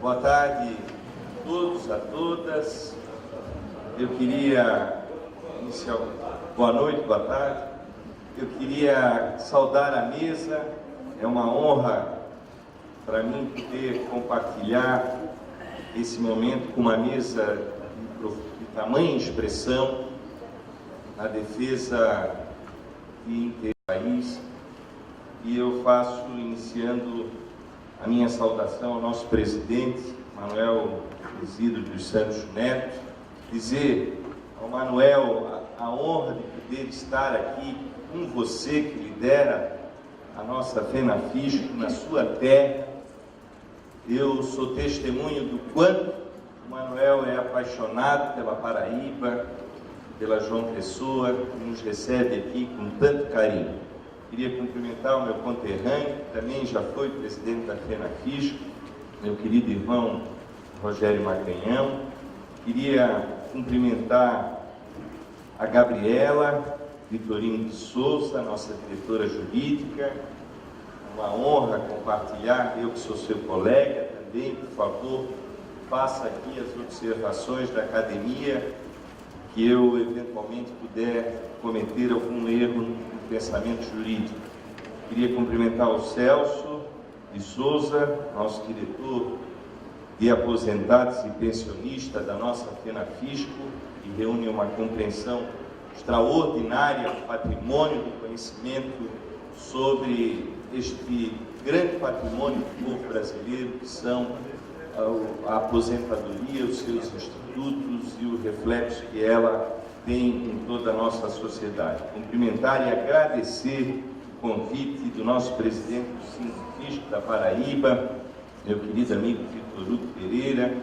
Boa tarde a todos, a todas. Eu queria iniciar... Boa noite, boa tarde. Eu queria saudar a mesa. É uma honra para mim poder compartilhar esse momento com uma mesa de tamanha expressão na defesa de interesse do país. E eu faço, iniciando a minha saudação ao nosso presidente, Manuel Isidro dos Santos Neto, dizer ao Manuel a honra de poder estar aqui com você que lidera a nossa FENAFISCO na sua terra. Eu sou testemunho do quanto o Manuel é apaixonado pela Paraíba, pela João Pessoa, que nos recebe aqui com tanto carinho. Queria cumprimentar o meu conterrâneo, que também já foi presidente da FENAFISCO, meu querido irmão Rogério Maganhão. Queria cumprimentar a Gabriela Vitorino de Souza, nossa diretora jurídica. Uma honra compartilhar, eu que sou seu colega também, por favor, faça aqui as observações da academia, que eu eventualmente puder cometer algum erro no pensamento jurídico. Queria cumprimentar o Celso de Souza, nosso diretor de aposentados e pensionistas da nossa FENAFISCO, que reúne uma compreensão extraordinária do patrimônio do conhecimento sobre este grande patrimônio do povo brasileiro, que são a aposentadoria, os seus institutos e o reflexo que ela tem em toda a nossa sociedade. Cumprimentar e agradecer o convite do nosso presidente do Sinfisco da Paraíba, meu querido amigo Vitor Hugo Pereira,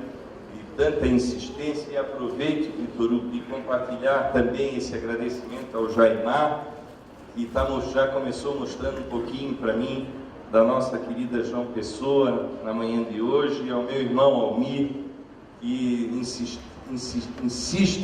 de tanta insistência, e aproveito, Vitor Hugo, de compartilhar também esse agradecimento ao Jaimar, que já começou mostrando um pouquinho para mim da nossa querida João Pessoa na manhã de hoje, e ao meu irmão Almir, que insiste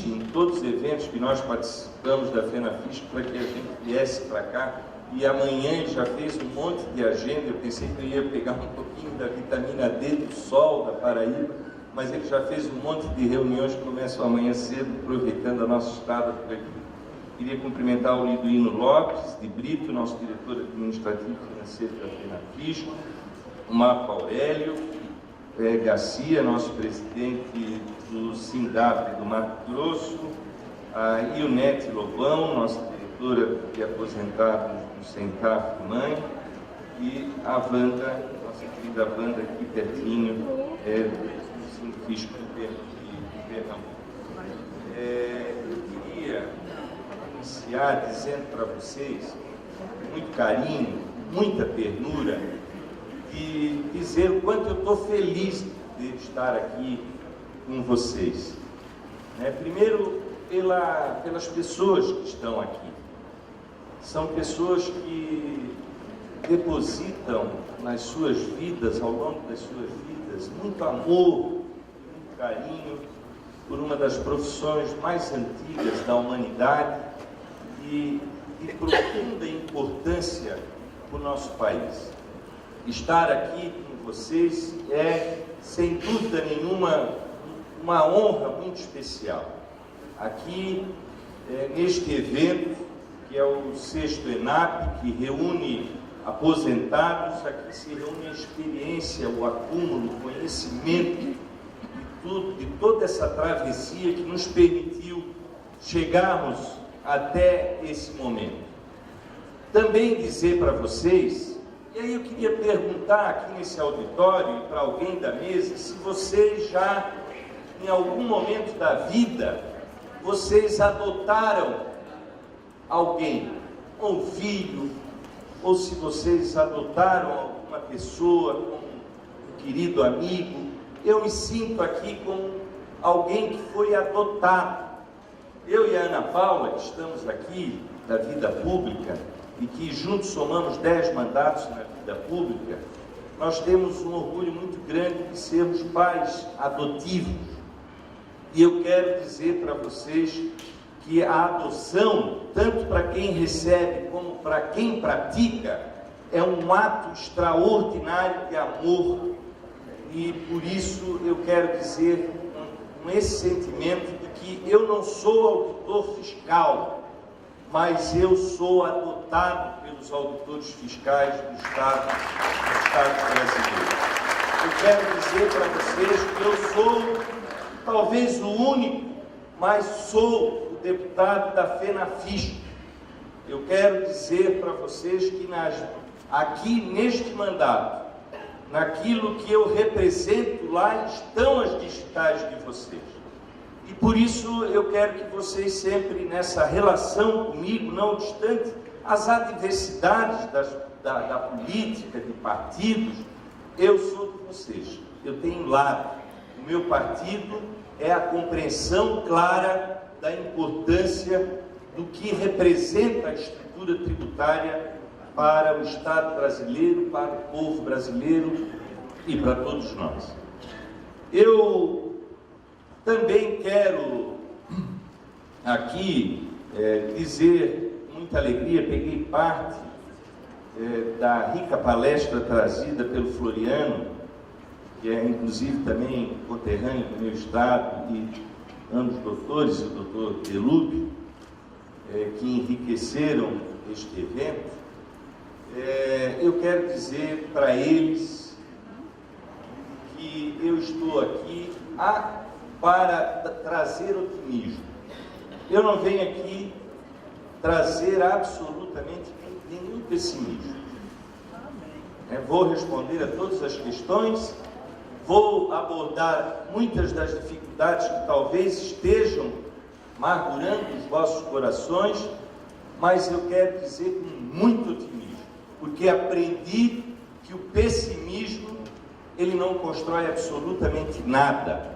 em todos os eventos que nós participamos da FENAFISCO para que a gente viesse para cá. E amanhã ele já fez um monte de agenda. Eu pensei que eu ia pegar um pouquinho da vitamina D do sol da Paraíba, mas ele já fez um monte de reuniões que começam amanhã cedo, aproveitando a nossa estada por aqui. Queria cumprimentar o Liduíno Lopes de Brito, nosso diretor administrativo e financeiro da FENAFISCO, o Marco Aurélio Garcia, nosso presidente do SINDAP do Mato Grosso, a Ionete Lobão, nossa diretora de aposentados do SENCAF Mãe, e a Wanda, nossa querida Wanda, aqui pertinho, do Sinfisco de Pernambuco. Eu queria iniciar dizendo para vocês, com muito carinho, muita ternura, e dizer o quanto eu estou feliz de estar aqui com vocês. Primeiro, pelas pessoas que estão aqui. São pessoas que depositam nas suas vidas, ao longo das suas vidas, muito amor, muito carinho por uma das profissões mais antigas da humanidade e de profunda importância para o nosso país. Estar aqui com vocês é, sem dúvida nenhuma, uma honra muito especial. Aqui, neste evento, que é o 6º ENAP, que reúne aposentados, aqui se reúne a experiência, o acúmulo, o conhecimento de toda essa travessia que nos permitiu chegarmos até esse momento. Também dizer para vocês, e aí eu queria perguntar aqui nesse auditório e para alguém da mesa, se vocês já, em algum momento da vida, vocês adotaram alguém, ou um filho, ou se vocês adotaram alguma pessoa como um querido amigo. Eu me sinto aqui como alguém que foi adotado. Eu e a Ana Paula, que estamos aqui da vida pública, e que juntos somamos 10 mandatos na vida pública, nós temos um orgulho muito grande de sermos pais adotivos. E eu quero dizer para vocês que a adoção, tanto para quem recebe como para quem pratica, é um ato extraordinário de amor e por isso eu quero dizer com esse sentimento de que eu não sou auditor fiscal, mas eu sou adotado pelos auditores fiscais do Estado brasileiro. Eu quero dizer para vocês que eu sou talvez o único, mas sou o deputado da FENAFISC. Eu quero dizer para vocês que aqui neste mandato, naquilo que eu represento, lá estão as digitais de vocês. E por isso eu quero que vocês sempre, nessa relação comigo, não obstante as adversidades da política, de partidos, eu sou de vocês. Eu tenho lado. O meu partido é a compreensão clara da importância do que representa a estrutura tributária para o Estado brasileiro, para o povo brasileiro e para todos nós. Eu também quero aqui dizer com muita alegria, peguei parte da rica palestra trazida pelo Floriano, que é inclusive também conterrâneo do meu estado, e ambos doutores, o doutor Delúbio, que enriqueceram este evento. Eu quero dizer para eles que eu estou aqui para trazer otimismo. Eu não venho aqui trazer absolutamente nenhum pessimismo. Vou responder a todas as questões, vou abordar muitas das dificuldades que talvez estejam amargurando os vossos corações, mas eu quero dizer com muito otimismo, porque aprendi que o pessimismo, ele não constrói absolutamente nada.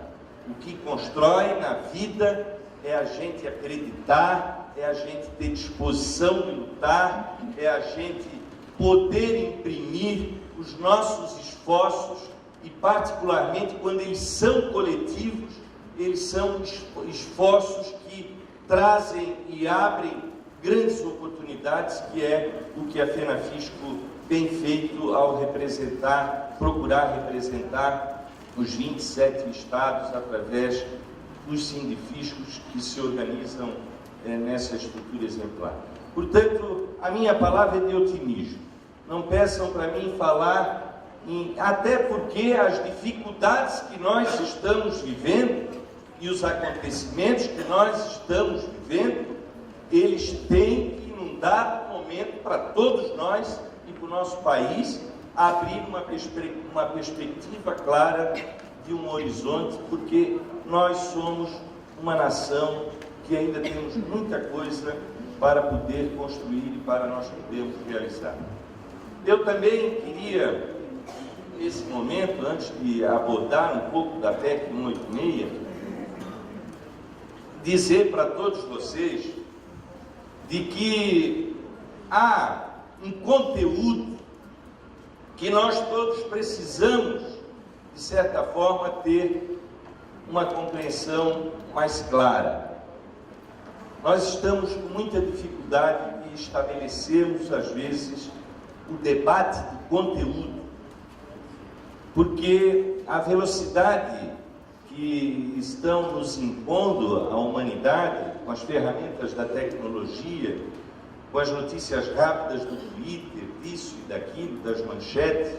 O que constrói na vida é a gente acreditar, é a gente ter disposição de lutar, é a gente poder imprimir os nossos esforços, e particularmente quando eles são coletivos, eles são esforços que trazem e abrem grandes oportunidades, que é o que a FENAFISCO tem feito ao procurar representar os 27 estados através dos sindifiscos que se organizam nessa estrutura exemplar. Portanto, a minha palavra é de otimismo. Não peçam para mim falar até porque as dificuldades que nós estamos vivendo e os acontecimentos que nós estamos vivendo, eles têm que, num dado momento, para todos nós e para o nosso país, abrir uma perspectiva clara de um horizonte, porque nós somos uma nação que ainda temos muita coisa para poder construir e para nós podermos realizar. Eu também queria, nesse momento, antes de abordar um pouco da PEC 186, dizer para todos vocês de que há um conteúdo que nós todos precisamos, de certa forma, ter uma compreensão mais clara. Nós estamos com muita dificuldade de estabelecermos, às vezes, o debate de conteúdo, porque a velocidade que estão nos impondo a humanidade, com as ferramentas da tecnologia, com as notícias rápidas do Twitter, disso e daquilo, das manchetes,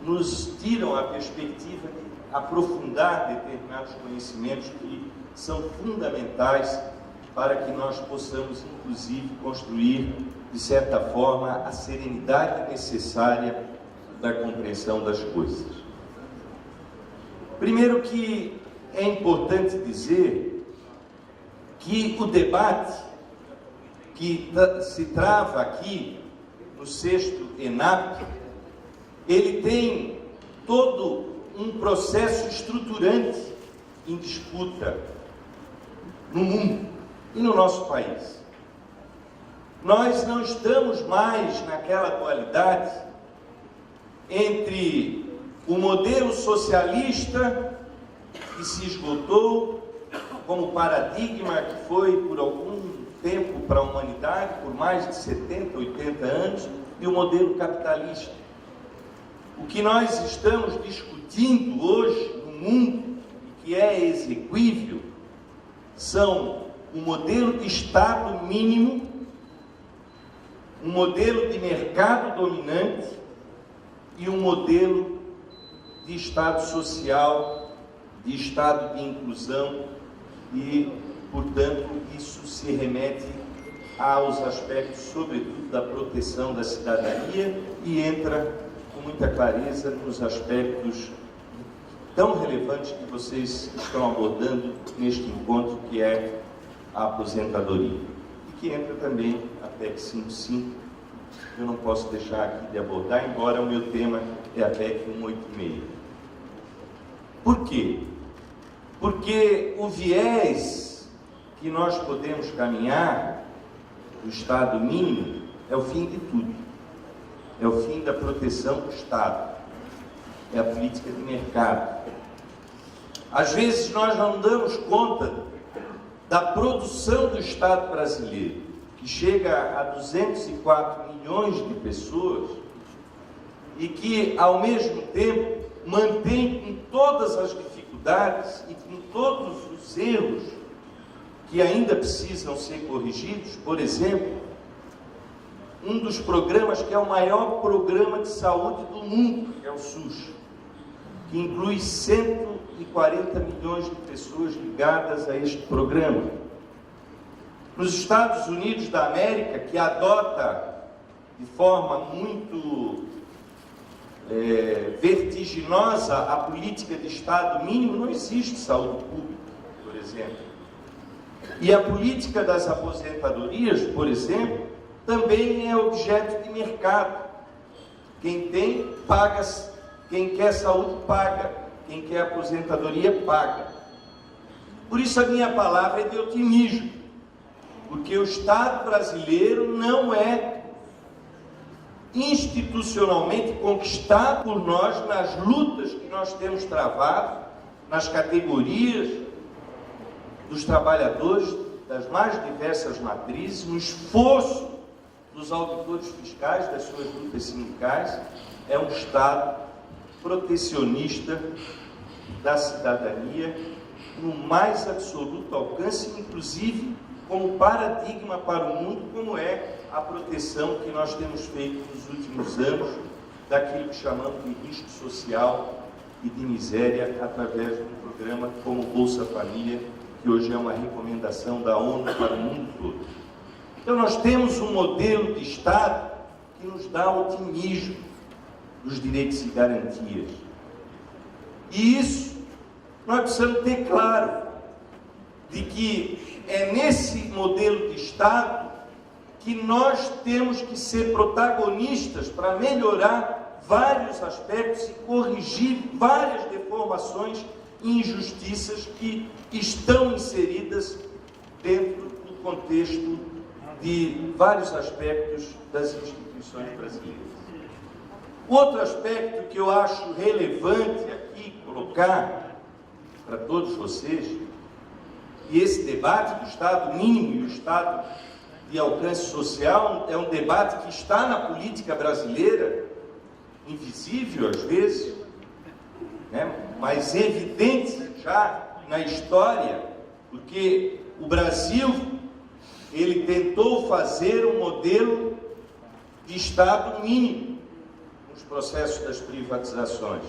nos tiram a perspectiva de aprofundar determinados conhecimentos que são fundamentais para que nós possamos, inclusive, construir, de certa forma, a serenidade necessária da compreensão das coisas. Primeiro que é importante dizer que o debate que se trava aqui no 6º ENAP, ele tem todo um processo estruturante em disputa no mundo e no nosso país. Nós não estamos mais naquela dualidade entre o modelo socialista que se esgotou como paradigma que foi por algum tempo para a humanidade, por mais de 70, 80 anos, e o modelo capitalista. O que nós estamos discutindo hoje no mundo, e que é exequível, são um modelo de Estado mínimo, um modelo de mercado dominante e um modelo de Estado social, de Estado de inclusão e, portanto, isso se remete aos aspectos, sobretudo, da proteção da cidadania e entra com muita clareza nos aspectos tão relevantes que vocês estão abordando neste encontro, que é a aposentadoria. E que entra também a PEC 55, eu não posso deixar aqui de abordar, embora o meu tema é a PEC 186. Por quê? Porque o viés que nós podemos caminhar do Estado mínimo é o fim de tudo. É o fim da proteção do Estado. É a política de mercado. Às vezes nós não damos conta da produção do Estado brasileiro, que chega a 204 milhões de pessoas e que, ao mesmo tempo, mantém com todas as dificuldades e com todos os erros que ainda precisam ser corrigidos. Por exemplo, um dos programas que é o maior programa de saúde do mundo, que é o SUS, que inclui 140 milhões de pessoas ligadas a este programa. Nos Estados Unidos da América, que adota de forma muito vertiginosa a política de Estado mínimo, não existe saúde pública, por exemplo. E a política das aposentadorias, por exemplo, também é objeto de mercado. Quem tem, paga. Quem quer saúde, paga. Quem quer aposentadoria, paga. Por isso a minha palavra é de otimismo, porque o Estado brasileiro não é institucionalmente conquistado por nós nas lutas que nós temos travado, nas categorias dos trabalhadores das mais diversas matrizes, no esforço dos auditores fiscais, das suas lutas sindicais. É um Estado protecionista da cidadania no mais absoluto alcance, inclusive como paradigma para o mundo, como é a proteção que nós temos feito nos últimos anos daquilo que chamamos de risco social e de miséria através de um programa como Bolsa Família, que hoje é uma recomendação da ONU para o mundo todo. Então nós temos um modelo de Estado que nos dá otimismo dos direitos e garantias. E isso nós precisamos ter claro, de que é nesse modelo de Estado que nós temos que ser protagonistas para melhorar vários aspectos e corrigir várias deformações e injustiças que estão inseridas dentro do contexto de vários aspectos das instituições brasileiras. Outro aspecto que eu acho relevante aqui colocar para todos vocês, e esse debate do Estado mínimo e o Estado de alcance social é um debate que está na política brasileira, invisível às vezes, né, mas evidente já na história, porque o Brasil, ele tentou fazer um modelo de Estado mínimo nos processos das privatizações.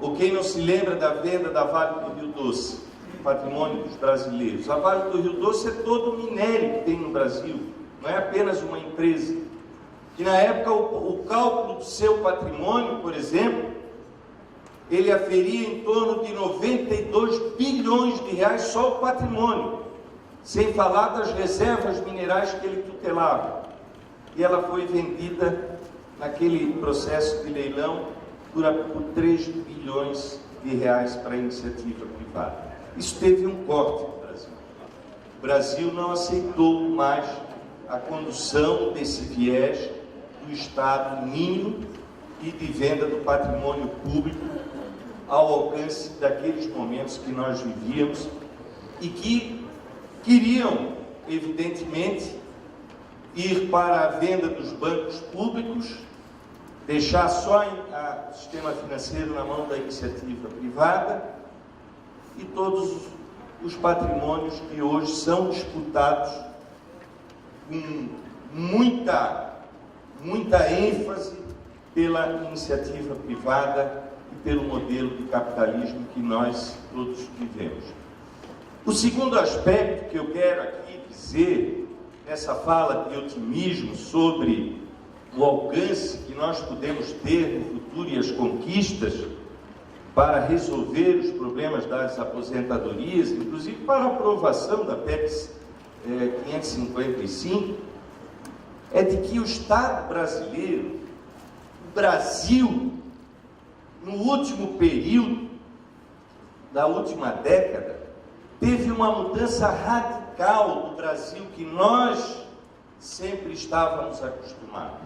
Ou quem não se lembra da venda da Vale do Rio Doce, patrimônio dos brasileiros. A Vale do Rio Doce é todo o minério que tem no Brasil, não é apenas uma empresa. E na época o cálculo do seu patrimônio, por exemplo, ele aferia em torno de 92 bilhões de reais só o patrimônio, sem falar das reservas minerais que ele tutelava. E ela foi vendida naquele processo de leilão por 3 bilhões de reais para a iniciativa privada. Isso teve um corte no Brasil. O Brasil não aceitou mais a condução desse viés do Estado mínimo e de venda do patrimônio público ao alcance daqueles momentos que nós vivíamos e que queriam, evidentemente, ir para a venda dos bancos públicos deixar só o sistema financeiro na mão da iniciativa privada e todos os patrimônios que hoje são disputados com muita ênfase pela iniciativa privada e pelo modelo de capitalismo que nós todos vivemos. O segundo aspecto que eu quero aqui dizer, nessa fala de otimismo sobre o alcance que nós podemos ter no futuro e as conquistas para resolver os problemas das aposentadorias, inclusive para a aprovação da PEC 555, é de que o Estado brasileiro, o Brasil, no último período da última década, teve uma mudança radical do Brasil que nós sempre estávamos acostumados.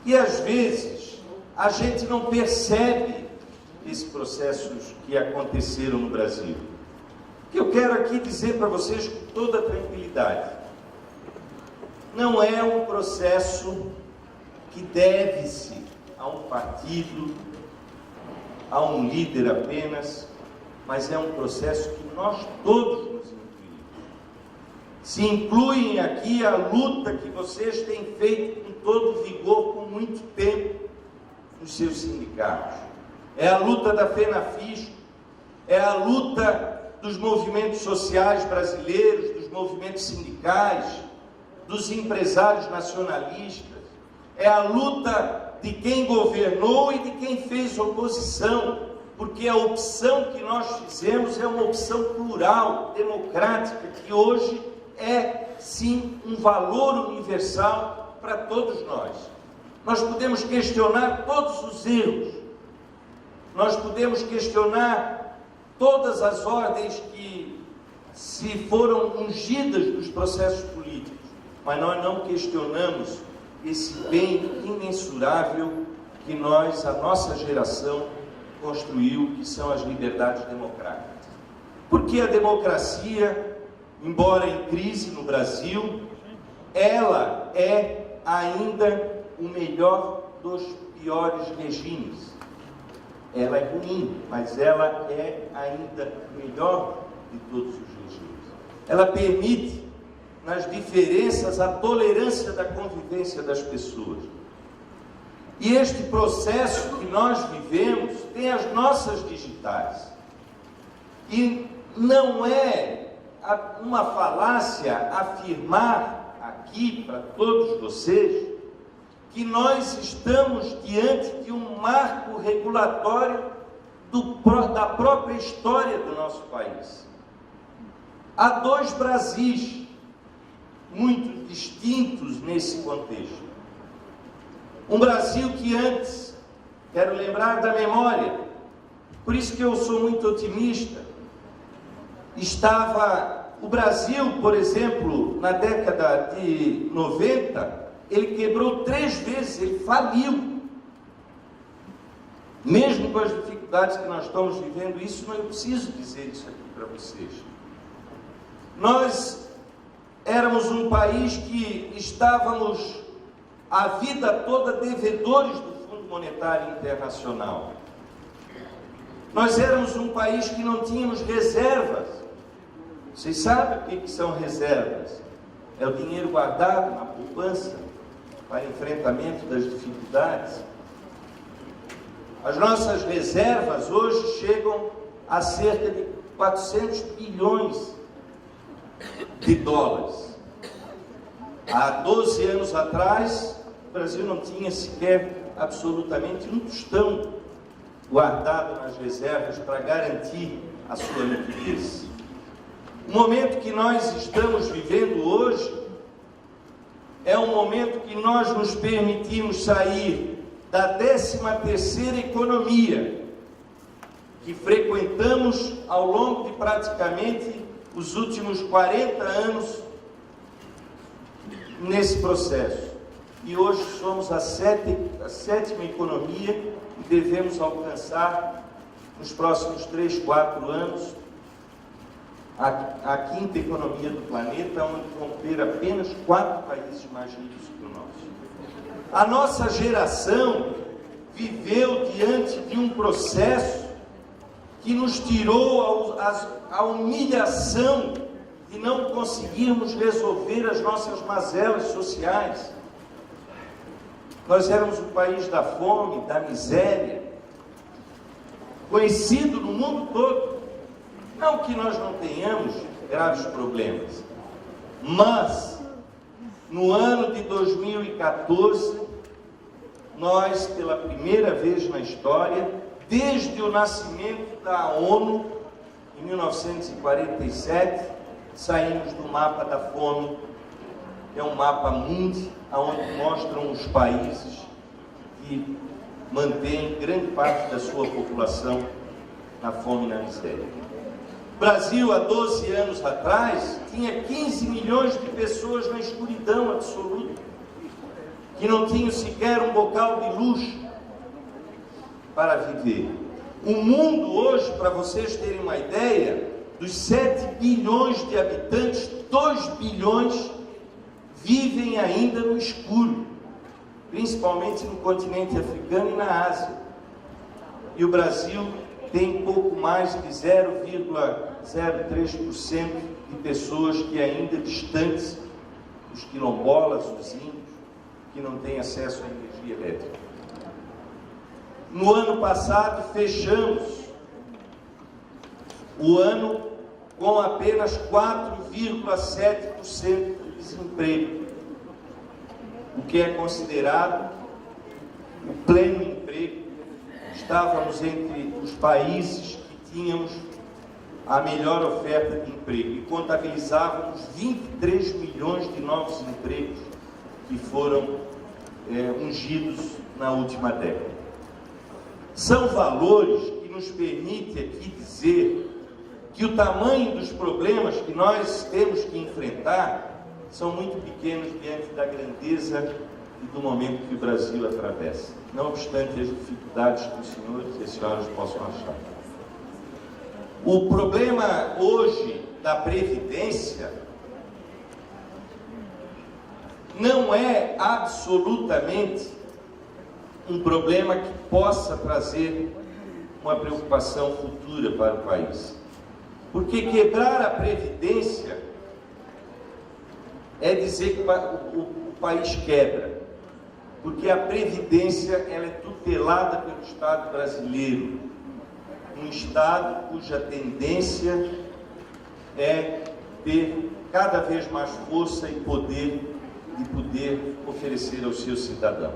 E às vezes a gente não percebe esses processos que aconteceram no Brasil. O que eu quero aqui dizer para vocês com toda tranquilidade: não é um processo que deve-se a um partido, a um líder apenas, mas é um processo que nós todos nos incluímos. Se incluem aqui a luta que vocês têm feito com todo vigor, com muito tempo, nos seus sindicatos. É a luta da FENAFISCO, é a luta dos movimentos sociais brasileiros, dos movimentos sindicais, dos empresários nacionalistas, é a luta de quem governou e de quem fez oposição, porque a opção que nós fizemos é uma opção plural, democrática, que hoje é, sim, um valor universal para todos nós. Nós podemos questionar todos os erros, nós podemos questionar todas as ordens que se foram ungidas nos processos políticos, mas nós não questionamos esse bem imensurável que a nossa geração construiu, que são as liberdades democráticas. Porque a democracia, embora em crise no Brasil, ela é ainda o melhor dos piores regimes. Ela é ruim, mas ela é ainda o melhor de todos os regimes. Ela permite, nas diferenças, a tolerância da convivência das pessoas. E este processo que nós vivemos tem as nossas digitais. E não é uma falácia afirmar aqui para todos vocês que nós estamos diante de um marco regulatório da própria história do nosso país. Há dois Brasis muito distintos nesse contexto. Um Brasil que antes, quero lembrar da memória, por isso que eu sou muito otimista, o Brasil, por exemplo, na década de 90, ele quebrou 3 vezes, ele faliu. Mesmo com as dificuldades que nós estamos vivendo, isso não é preciso dizer isso aqui para vocês. Nós éramos um país que estávamos a vida toda devedores do Fundo Monetário Internacional. Nós éramos um país que não tínhamos reservas. Vocês sabem o que são reservas? É o dinheiro guardado na poupança para enfrentamento das dificuldades. As nossas reservas hoje chegam a cerca de 400 bilhões de dólares. Há 12 anos atrás, o Brasil não tinha sequer absolutamente um tostão guardado nas reservas para garantir a sua liquidez. O momento que nós estamos vivendo hoje é um momento que nós nos permitimos sair da 13ª economia que frequentamos ao longo de praticamente os últimos 40 anos nesse processo. E hoje somos a 7ª economia e devemos alcançar nos próximos 3, 4 anos a 5ª economia do planeta, onde vão ter apenas 4 países mais ricos que o nosso. A nossa geração viveu diante de um processo que nos tirou a humilhação de não conseguirmos resolver as nossas mazelas sociais. Nós éramos o país da fome, da miséria, conhecido no mundo todo. Não que nós não tenhamos graves problemas, mas no ano de 2014, nós, pela primeira vez na história, desde o nascimento da ONU, em 1947, saímos do mapa da fome, que é um mapa mundi, onde mostram os países que mantêm grande parte da sua população na fome e na miséria. O Brasil, há 12 anos atrás, tinha 15 milhões de pessoas na escuridão absoluta, que não tinham sequer um bocal de luz para viver. O mundo hoje, para vocês terem uma ideia, dos 7 bilhões de habitantes, 2 bilhões vivem ainda no escuro, principalmente no continente africano e na Ásia. E o Brasil tem pouco mais de 0,03% de pessoas que ainda distantes, os quilombolas, os índios, que não têm acesso à energia elétrica. No ano passado, fechamos o ano com apenas 4,7% de desemprego, o que é considerado o pleno emprego. Estávamos entre os países que tínhamos a melhor oferta de emprego e contabilizávamos 23 milhões de novos empregos que foram ungidos na última década. São valores que nos permitem aqui dizer que o tamanho dos problemas que nós temos que enfrentar são muito pequenos diante da grandeza e do momento que o Brasil atravessa, não obstante as dificuldades que os senhores e as senhoras possam achar. O problema hoje da Previdência não é absolutamente um problema que possa trazer uma preocupação futura para o país. Porque quebrar a Previdência é dizer que o país quebra. Porque a Previdência ela é tutelada pelo Estado brasileiro. Um Estado cuja tendência é ter cada vez mais força e poder de poder oferecer aos seus cidadãos.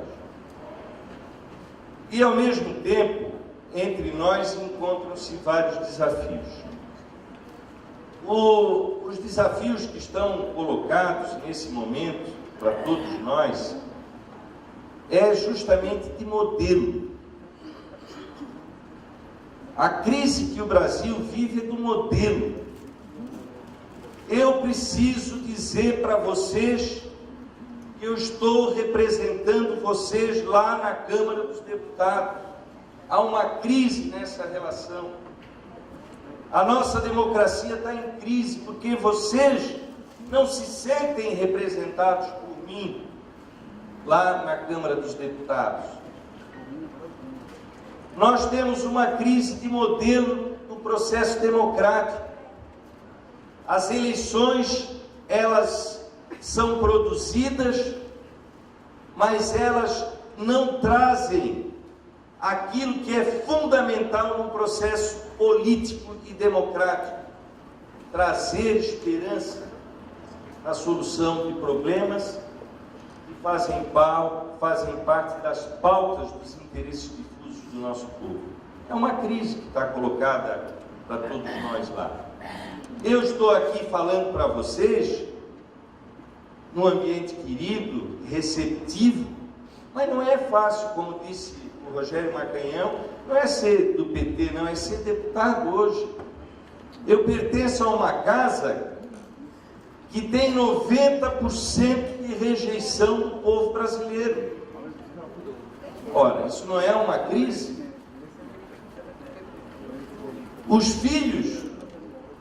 E, ao mesmo tempo, entre nós encontram-se vários desafios. Os desafios que estão colocados nesse momento, para todos nós, é justamente de modelo. A crise que o Brasil vive é do modelo. Eu preciso dizer para vocês que eu estou representando vocês lá na Câmara dos Deputados. Há uma crise nessa relação. A nossa democracia está em crise porque vocês não se sentem representados por mim lá na Câmara dos Deputados. Nós temos uma crise de modelo no processo democrático. As eleições, elas são produzidas, mas elas não trazem aquilo que é fundamental no processo político e democrático: trazer esperança na solução de problemas que fazem parte das pautas dos interesses difusos do nosso povo. É uma crise que está colocada para todos nós lá. Eu estou aqui falando para vocês num ambiente querido, receptivo, mas não é fácil, como disse o Rogério Macanhão, não é ser do PT, não, é ser deputado hoje. Eu pertenço a uma casa que tem 90% de rejeição do povo brasileiro. Ora, isso não é uma crise? Os filhos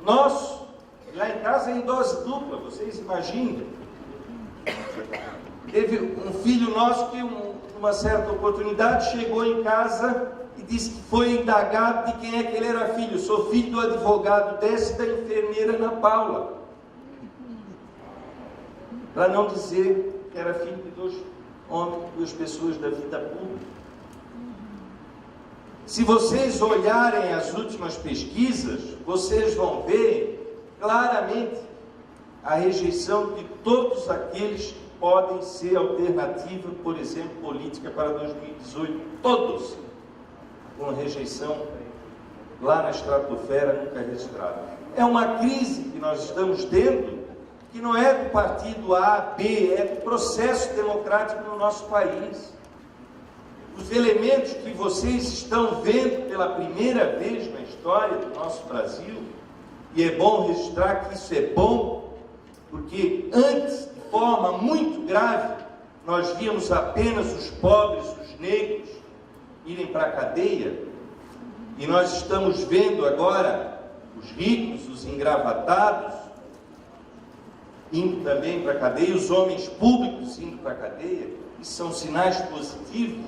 nossos, lá em casa, em dose dupla, vocês imaginem. Teve um filho nosso que, numa certa oportunidade, chegou em casa e disse que foi indagado de quem é que ele era filho. Sou filho do advogado dessa e da enfermeira Ana Paula. Para não dizer que era filho de dois homens, duas pessoas da vida pública. Se vocês olharem as últimas pesquisas, vocês vão ver claramente a rejeição de todos aqueles que podem ser alternativa, por exemplo, política para 2018. Todos com rejeição lá na estratosfera nunca registrada. É uma crise que nós estamos tendo, que não é do partido A, B, é do processo democrático no nosso país. Os elementos que vocês estão vendo pela primeira vez na história do nosso Brasil, e é bom registrar que isso é bom, porque antes, de forma muito grave, nós víamos apenas os pobres, os negros, irem para a cadeia, e nós estamos vendo agora os ricos, os engravatados, indo também para a cadeia, os homens públicos indo para a cadeia, e são sinais positivos.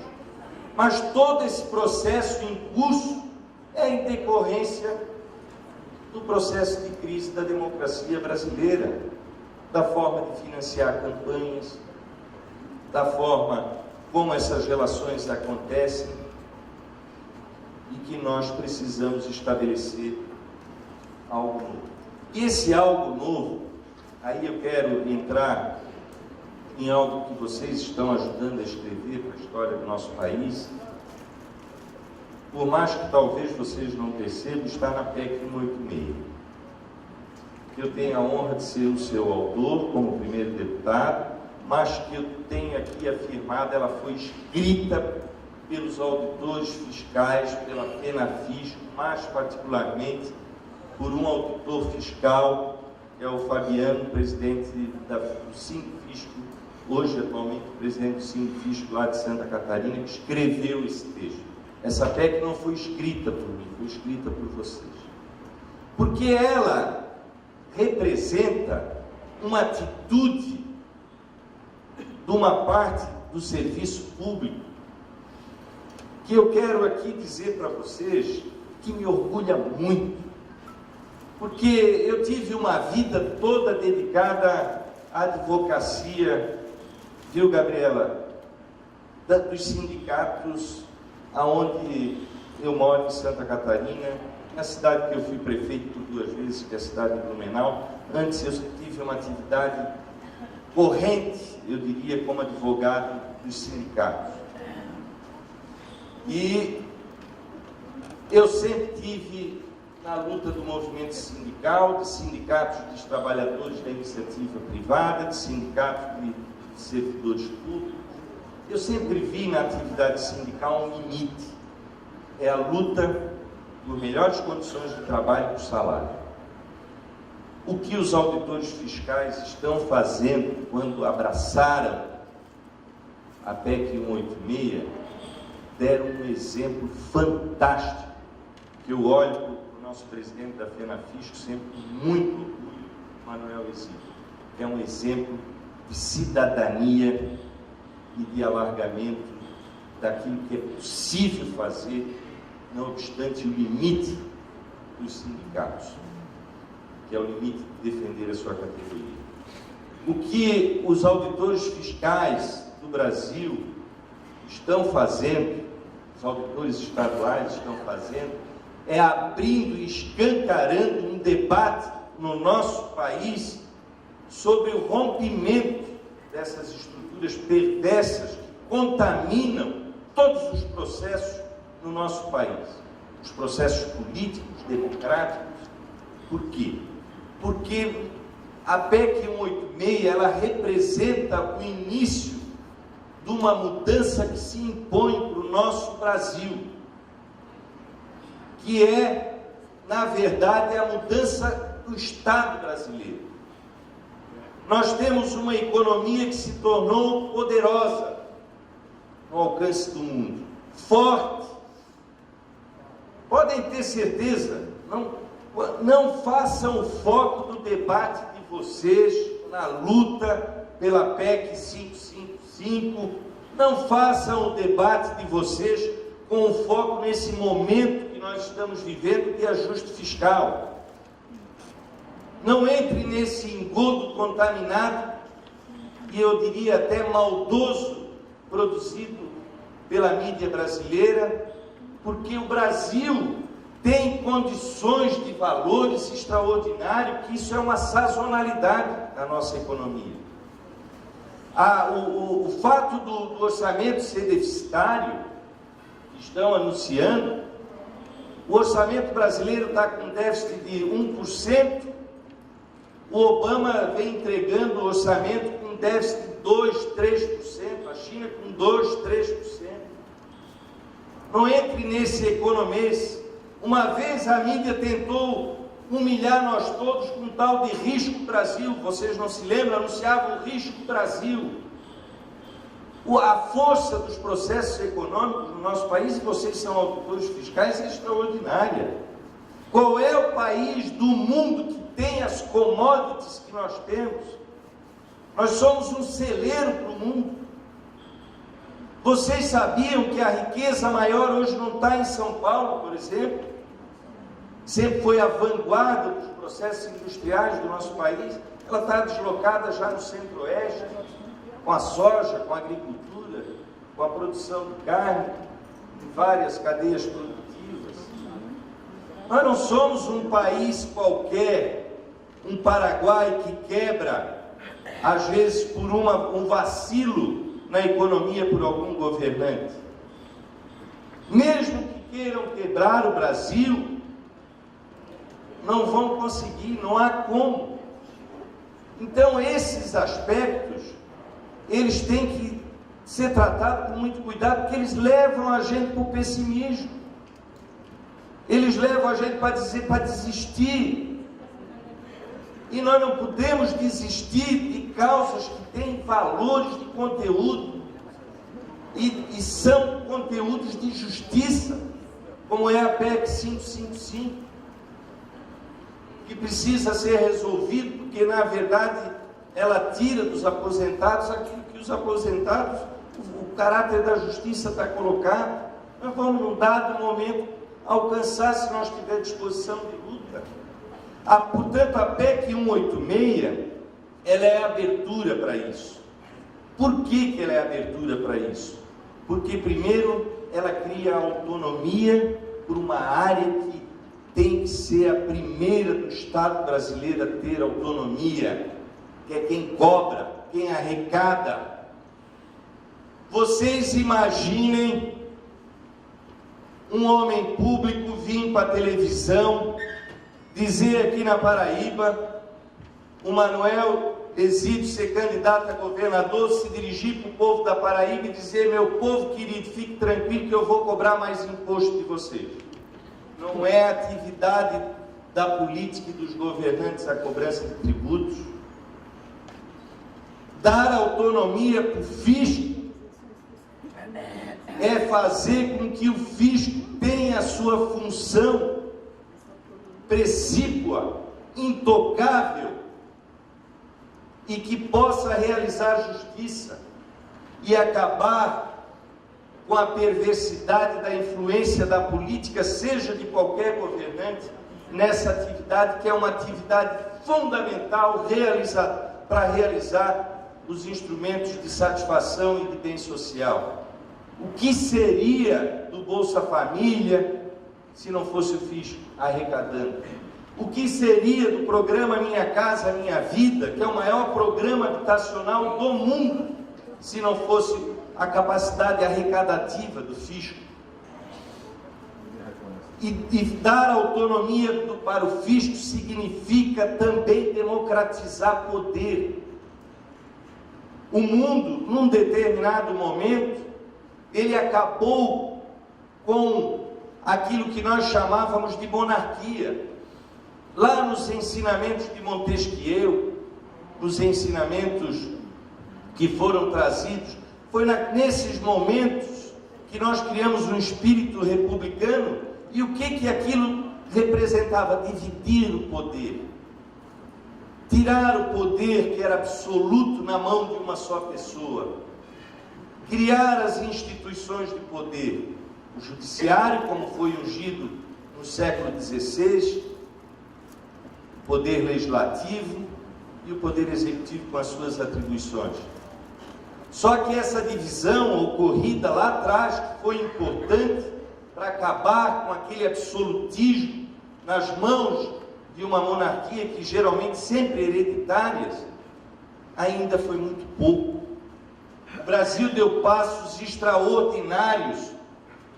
Mas todo esse processo em curso é em decorrência do processo de crise da democracia brasileira, da forma de financiar campanhas, da forma como essas relações acontecem, e que nós precisamos estabelecer algo novo. E esse algo novo, aí eu quero entrar em algo que vocês estão ajudando a escrever para a história do nosso país. Por mais que talvez vocês não percebam, está na PEC 186. Eu tenho a honra de ser o seu autor, como primeiro deputado, mas que eu tenho aqui afirmado, ela foi escrita pelos auditores fiscais, pela FENAFISCO, mais particularmente por um auditor fiscal, que é o Fabiano, presidente do Sinfisco, hoje atualmente presidente do Sinfisco lá de Santa Catarina, que escreveu esse texto. Essa PEC não foi escrita por mim, foi escrita por vocês. Porque ela representa uma atitude de uma parte do serviço público que eu quero aqui dizer para vocês que me orgulha muito. Porque eu tive uma vida toda dedicada à advocacia, viu, Gabriela, dos sindicatos aonde eu moro em Santa Catarina, na cidade que eu fui prefeito por 2 vezes, que é a cidade de Blumenau. Antes eu tive uma atividade corrente, eu diria, como advogado dos sindicatos. E eu sempre tive na luta do movimento sindical, de sindicatos dos trabalhadores da iniciativa privada, de sindicatos de servidores públicos. Eu sempre vi na atividade sindical um limite. É a luta por melhores condições de trabalho e por salário. O que os auditores fiscais estão fazendo quando abraçaram a PEC 186, deram um exemplo fantástico, que eu olho para o nosso presidente da FENAFISCO sempre com muito orgulho, Manuel Exílio, que é um exemplo de cidadania e de alargamento daquilo que é possível fazer, não obstante o limite dos sindicatos, que é o limite de defender a sua categoria. O que os auditores fiscais do Brasil estão fazendo, os auditores estaduais estão fazendo, é abrindo e escancarando um debate no nosso país sobre o rompimento dessas estruturas perversas que contaminam todos os processos no nosso país, os processos políticos, democráticos. Por quê? Porque a PEC 186, ela representa o início de uma mudança que se impõe para o nosso Brasil, que é, na verdade, a mudança do Estado brasileiro. Nós temos uma economia que se tornou poderosa no alcance do mundo, forte. Podem ter certeza, não façam o foco do debate de vocês na luta pela PEC 555, não façam o debate de vocês com o foco nesse momento que nós estamos vivendo de ajuste fiscal. Não entre nesse engodo contaminado e eu diria até maldoso produzido pela mídia brasileira, porque o Brasil tem condições de valores extraordinários, que isso é uma sazonalidade na nossa economia. O fato do orçamento ser deficitário, que estão anunciando, o orçamento brasileiro está com déficit de 1%, o Obama vem entregando o orçamento com déficit de 2%, 3%, a China com 2%, 3%. Não entre nesse economês. Uma vez a mídia tentou humilhar nós todos com um tal de Risco Brasil, vocês não se lembram? Anunciavam o Risco Brasil. A força dos processos econômicos no nosso país, e vocês são auditores fiscais, é extraordinária. Qual é o país do mundo que tem as commodities que nós temos? Nós somos um celeiro para o mundo. Vocês sabiam que a riqueza maior hoje não está em São Paulo, por exemplo? Sempre foi a vanguarda dos processos industriais do nosso país. Ela está deslocada já no centro-oeste, com a soja, com a agricultura, com a produção de carne, em várias cadeias produtivas. Nós não somos um país qualquer, um Paraguai que quebra, às vezes por um vacilo na economia por algum governante. Mesmo que queiram quebrar o Brasil, não vão conseguir, não há como. Então esses aspectos, eles têm que ser tratados com muito cuidado, porque eles levam a gente para o pessimismo, eles levam a gente para desistir, e nós não podemos desistir de causas que têm valores de conteúdo, e são conteúdos de justiça, como é a PEC 555, que precisa ser resolvido, porque na verdade ela tira dos aposentados aquilo que os aposentados, o caráter da justiça está colocado. Nós vamos num dado momento alcançar, se nós tivermos disposição de luta. Portanto, a PEC 186, ela é abertura para isso. Por que ela é abertura para isso? Porque primeiro ela cria autonomia por uma área que tem que ser a primeira do Estado brasileiro a ter autonomia, que é quem cobra, quem arrecada. Vocês imaginem um homem público vir para a televisão dizer aqui na Paraíba, o Manuel Exídio ser candidato a governador, se dirigir para o povo da Paraíba e dizer: meu povo querido, fique tranquilo que eu vou cobrar mais imposto de vocês. Não é atividade da política e dos governantes a cobrança de tributos. Dar autonomia para o fisco é fazer com que o fisco tenha a sua função precípua, intocável, e que possa realizar justiça e acabar com a perversidade da influência da política, seja de qualquer governante, nessa atividade que é uma atividade fundamental para realizar os instrumentos de satisfação e de bem social. O que seria do Bolsa Família se não fosse o fisco arrecadando? O que seria do programa Minha Casa Minha Vida, que é o maior programa habitacional do mundo, se não fosse a capacidade arrecadativa do fisco? E dar autonomia para o fisco significa também democratizar poder. O mundo, num determinado momento, ele acabou com aquilo que nós chamávamos de monarquia. Lá nos ensinamentos de Montesquieu, nos ensinamentos que foram trazidos, foi nesses momentos que nós criamos um espírito republicano. E o que aquilo representava? Dividir o poder. tirar o poder que era absoluto na mão de uma só pessoa, criar as instituições de poder, o judiciário, como foi ungido no século XVI, o poder legislativo e o poder executivo com as suas atribuições. Só que essa divisão ocorrida lá atrás, que foi importante para acabar com aquele absolutismo nas mãos de uma monarquia que geralmente sempre hereditárias, ainda foi muito pouco. O Brasil deu passos extraordinários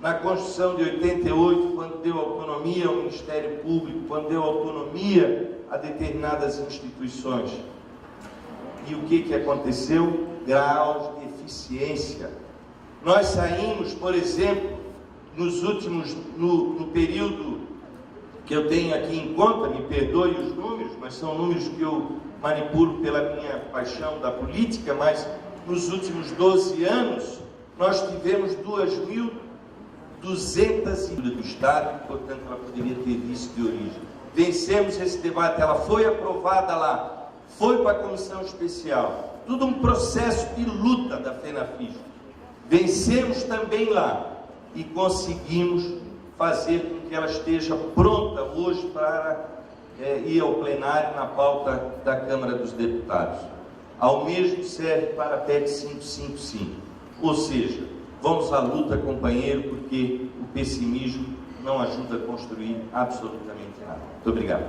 na Constituição de 88, quando deu autonomia ao Ministério Público, quando deu autonomia a determinadas instituições. E o que aconteceu? Graus de eficiência. Nós saímos, por exemplo, no período que eu tenho aqui em conta, me perdoe os números, mas são números que eu manipulo pela minha paixão da política, mas nos últimos 12 anos, nós tivemos 2.200 do Estado, portanto ela poderia ter visto de origem. Vencemos esse debate, ela foi aprovada lá, foi para a comissão especial, tudo um processo de luta da FENAFISC. Vencemos também lá e conseguimos fazer com que ela esteja pronta hoje para ir ao plenário na pauta da Câmara dos Deputados. Ao mesmo serve para a PEC 555. Ou seja, vamos à luta, companheiro, porque o pessimismo não ajuda a construir absolutamente nada. Muito obrigado.